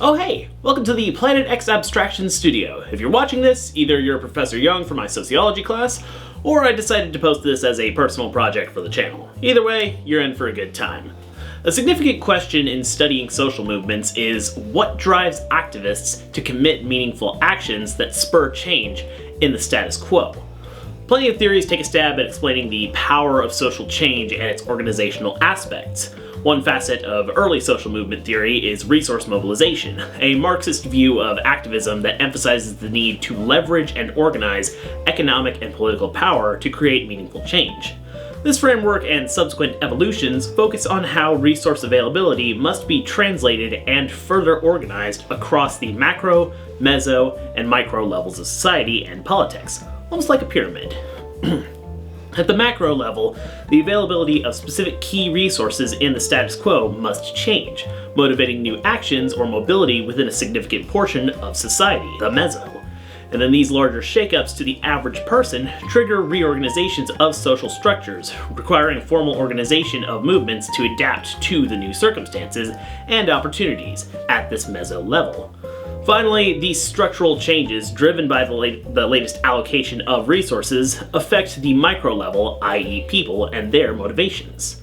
Oh hey, welcome to the Planet X Abstraction Studio. If you're watching this, either you're Professor Young for my sociology class, or I decided to post this as a personal project for the channel. Either way, you're in for a good time. A significant question in studying social movements is what drives activists to commit meaningful actions that spur change in the status quo. Plenty of theories take a stab at explaining the power of social change and its organizational aspects. One facet of early social movement theory is resource mobilization, a Marxist view of activism that emphasizes the need to leverage and organize economic and political power to create meaningful change. This framework and subsequent evolutions focus on how resource availability must be translated and further organized across the macro, meso, and micro levels of society and politics, almost like a pyramid. At the macro level, the availability of specific key resources in the status quo must change, motivating new actions or mobility within a significant portion of society, the meso. And then these larger shakeups to the average person trigger reorganizations of social structures, requiring formal organization of movements to adapt to the new circumstances and opportunities at this meso level. Finally, these structural changes, driven by the latest allocation of resources, affect the micro level, i.e. people, and their motivations.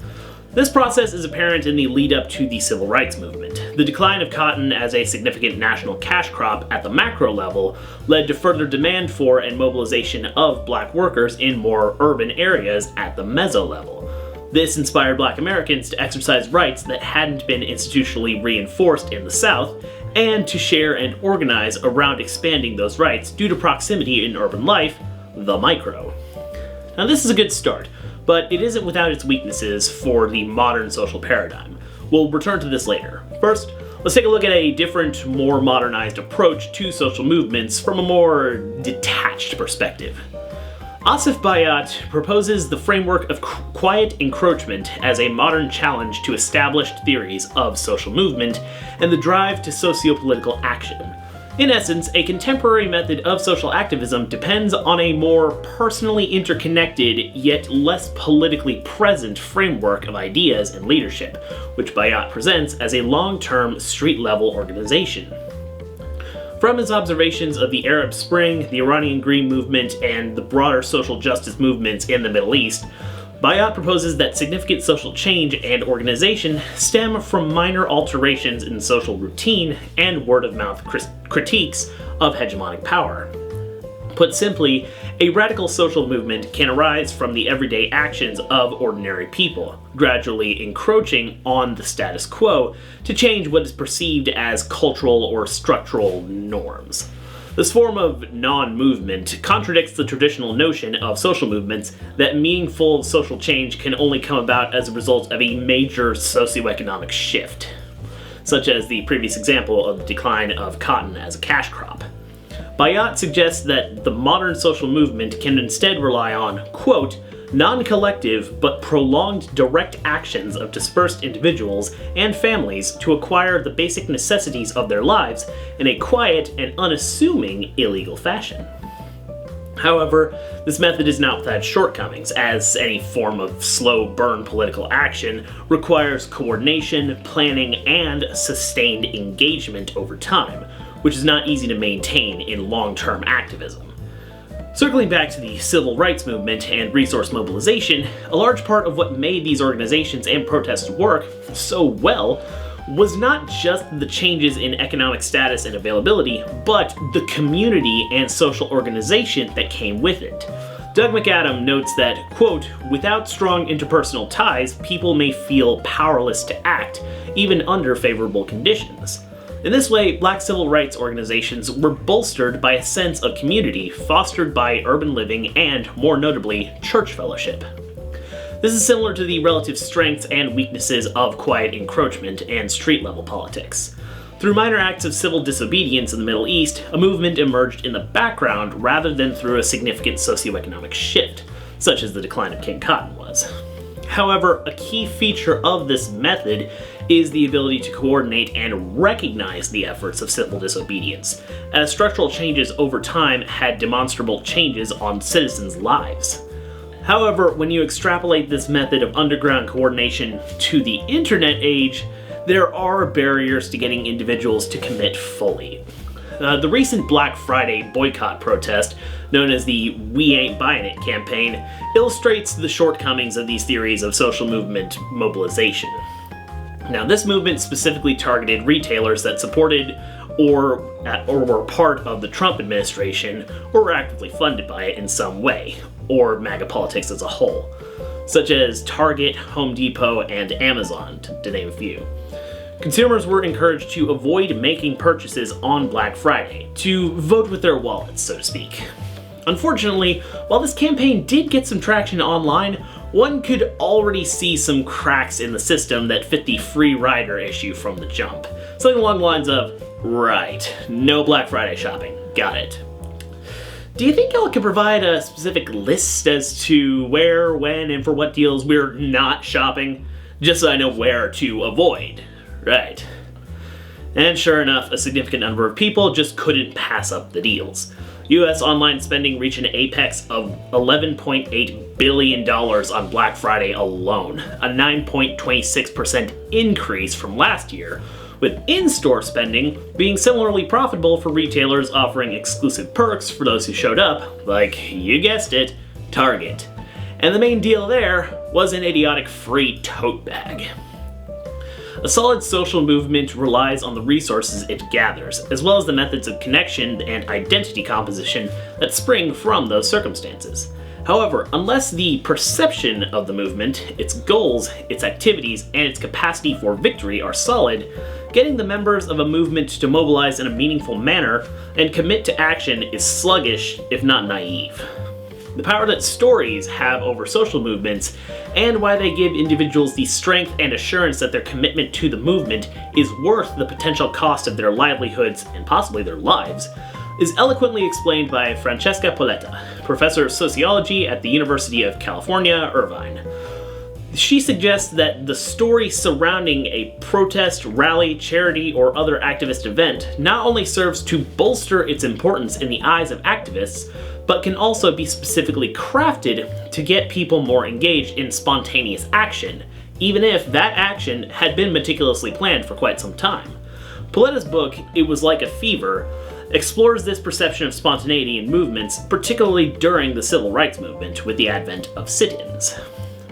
This process is apparent in the lead-up to the civil rights movement. The decline of cotton as a significant national cash crop at the macro level led to further demand for and mobilization of black workers in more urban areas at the meso level. This inspired black Americans to exercise rights that hadn't been institutionally reinforced in the South, and to share and organize around expanding those rights due to proximity in urban life, the micro. Now this is a good start, but it isn't without its weaknesses for the modern social paradigm. We'll return to this later. First, let's take a look at a different, more modernized approach to social movements from a more detached perspective. Asif Bayat proposes the framework of quiet encroachment as a modern challenge to established theories of social movement and the drive to socio-political action. In essence, a contemporary method of social activism depends on a more personally interconnected, yet less politically present framework of ideas and leadership, which Bayat presents as a long-term, street-level organization. From his observations of the Arab Spring, the Iranian Green Movement, and the broader social justice movements in the Middle East, Bayat proposes that significant social change and organization stem from minor alterations in social routine and word-of-mouth critiques of hegemonic power. Put simply, a radical social movement can arise from the everyday actions of ordinary people, gradually encroaching on the status quo to change what is perceived as cultural or structural norms. This form of non-movement contradicts the traditional notion of social movements that meaningful social change can only come about as a result of a major socioeconomic shift, such as the previous example of the decline of cotton as a cash crop. Bayat suggests that the modern social movement can instead rely on, quote, non-collective but prolonged direct actions of dispersed individuals and families to acquire the basic necessities of their lives in a quiet and unassuming illegal fashion. However, this method is not without shortcomings, as any form of slow burn political action requires coordination, planning, and sustained engagement over time, which is not easy to maintain in long-term activism. Circling back to the civil rights movement and resource mobilization, a large part of what made these organizations and protests work so well was not just the changes in economic status and availability, but the community and social organization that came with it. Doug McAdam notes that, quote, without strong interpersonal ties, people may feel powerless to act, even under favorable conditions. In this way, black civil rights organizations were bolstered by a sense of community fostered by urban living and, more notably, church fellowship. This is similar to the relative strengths and weaknesses of quiet encroachment and street-level politics. Through minor acts of civil disobedience in the Middle East, a movement emerged in the background rather than through a significant socioeconomic shift, such as the decline of King Cotton was. However, a key feature of this method is the ability to coordinate and recognize the efforts of civil disobedience, as structural changes over time had demonstrable changes on citizens' lives. However, when you extrapolate this method of underground coordination to the internet age, there are barriers to getting individuals to commit fully. The recent Black Friday boycott protest, known as the We Ain't Buying It campaign, illustrates the shortcomings of these theories of social movement mobilization. Now, this movement specifically targeted retailers that supported or were part of the Trump administration or were actively funded by it in some way, or MAGA politics as a whole, such as Target, Home Depot, and Amazon, to name a few. Consumers were encouraged to avoid making purchases on Black Friday, to vote with their wallets, so to speak. Unfortunately, while this campaign did get some traction online, one could already see some cracks in the system that fit the free rider issue from the jump. Something along the lines of, right, no Black Friday shopping, got it. Do you think y'all could provide a specific list as to where, when, and for what deals we're not shopping? Just so I know where to avoid. Right. And sure enough, a significant number of people just couldn't pass up the deals. US online spending reached an apex of $11.8 billion on Black Friday alone, a 9.26% increase from last year, with in-store spending being similarly profitable for retailers offering exclusive perks for those who showed up, like, you guessed it, Target. And the main deal there was an idiotic free tote bag. A solid social movement relies on the resources it gathers, as well as the methods of connection and identity composition that spring from those circumstances. However, unless the perception of the movement, its goals, its activities, and its capacity for victory are solid, getting the members of a movement to mobilize in a meaningful manner and commit to action is sluggish, if not naive. The power that stories have over social movements, and why they give individuals the strength and assurance that their commitment to the movement is worth the potential cost of their livelihoods and possibly their lives, is eloquently explained by Francesca Polletta, professor of sociology at the University of California, Irvine. She suggests that the story surrounding a protest, rally, charity, or other activist event not only serves to bolster its importance in the eyes of activists, but can also be specifically crafted to get people more engaged in spontaneous action, even if that action had been meticulously planned for quite some time. Polletta's book, It Was Like a Fever, explores this perception of spontaneity in movements, particularly during the civil rights movement with the advent of sit-ins.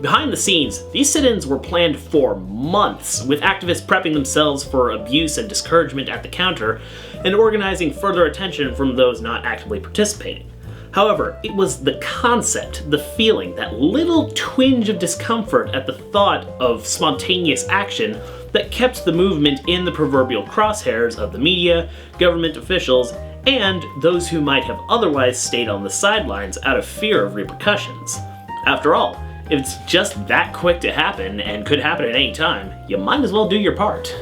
Behind the scenes, these sit-ins were planned for months, with activists prepping themselves for abuse and discouragement at the counter, and organizing further attention from those not actively participating. However, it was the concept, the feeling, that little twinge of discomfort at the thought of spontaneous action that kept the movement in the proverbial crosshairs of the media, government officials, and those who might have otherwise stayed on the sidelines out of fear of repercussions. After all, if it's just that quick to happen and could happen at any time, you might as well do your part.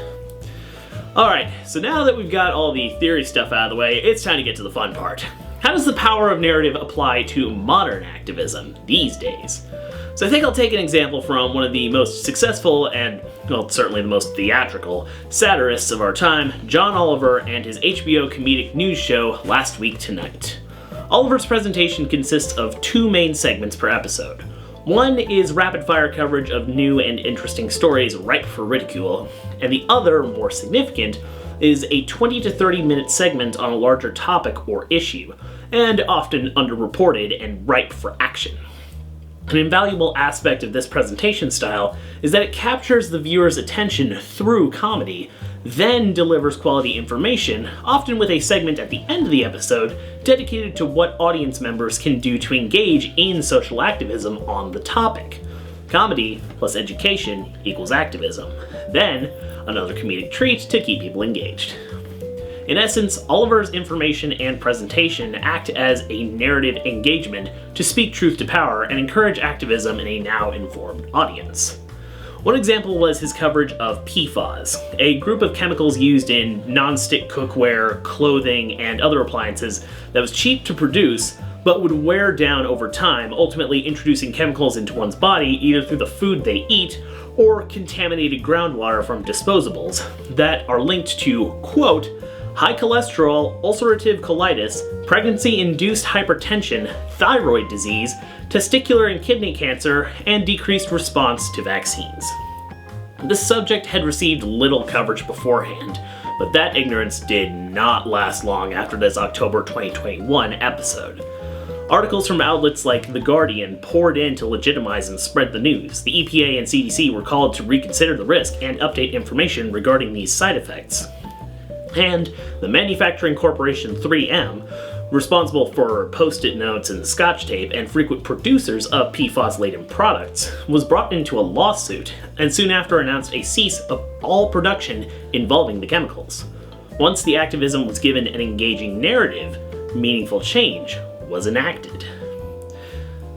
Alright, so now that we've got all the theory stuff out of the way, it's time to get to the fun part. How does the power of narrative apply to modern activism these days? So I think I'll take an example from one of the most successful and, well, certainly the most theatrical satirists of our time, John Oliver and his HBO comedic news show, Last Week Tonight. Oliver's presentation consists of two main segments per episode. One is rapid-fire coverage of new and interesting stories ripe for ridicule, and the other, more significant, is a 20 to 30 minute segment on a larger topic or issue, and often underreported and ripe for action. An invaluable aspect of this presentation style is that it captures the viewer's attention through comedy, then delivers quality information, often with a segment at the end of the episode dedicated to what audience members can do to engage in social activism on the topic. Comedy plus education equals activism. Then, another comedic treat to keep people engaged. In essence, Oliver's information and presentation act as a narrative engagement to speak truth to power and encourage activism in a now-informed audience. One example was his coverage of PFAS, a group of chemicals used in non-stick cookware, clothing, and other appliances that was cheap to produce, but would wear down over time, ultimately introducing chemicals into one's body either through the food they eat or contaminated groundwater from disposables that are linked to, quote, high cholesterol, ulcerative colitis, pregnancy-induced hypertension, thyroid disease, testicular and kidney cancer, and decreased response to vaccines. This subject had received little coverage beforehand, but that ignorance did not last long after this October 2021 episode. Articles from outlets like The Guardian poured in to legitimize and spread the news. The EPA and CDC were called to reconsider the risk and update information regarding these side effects. And the manufacturing corporation 3M, responsible for post-it notes and scotch tape and frequent producers of PFAS-laden products, was brought into a lawsuit and soon after announced a cease of all production involving the chemicals. Once the activism was given an engaging narrative, meaningful change was enacted.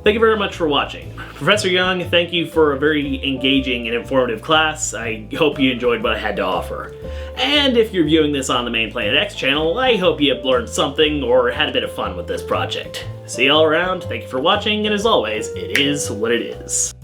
Thank you very much for watching. Professor Young, thank you for a very engaging and informative class. I hope you enjoyed what I had to offer. And if you're viewing this on the main Planet X channel, I hope you have learned something or had a bit of fun with this project. See you all around, thank you for watching, and as always, it is what it is.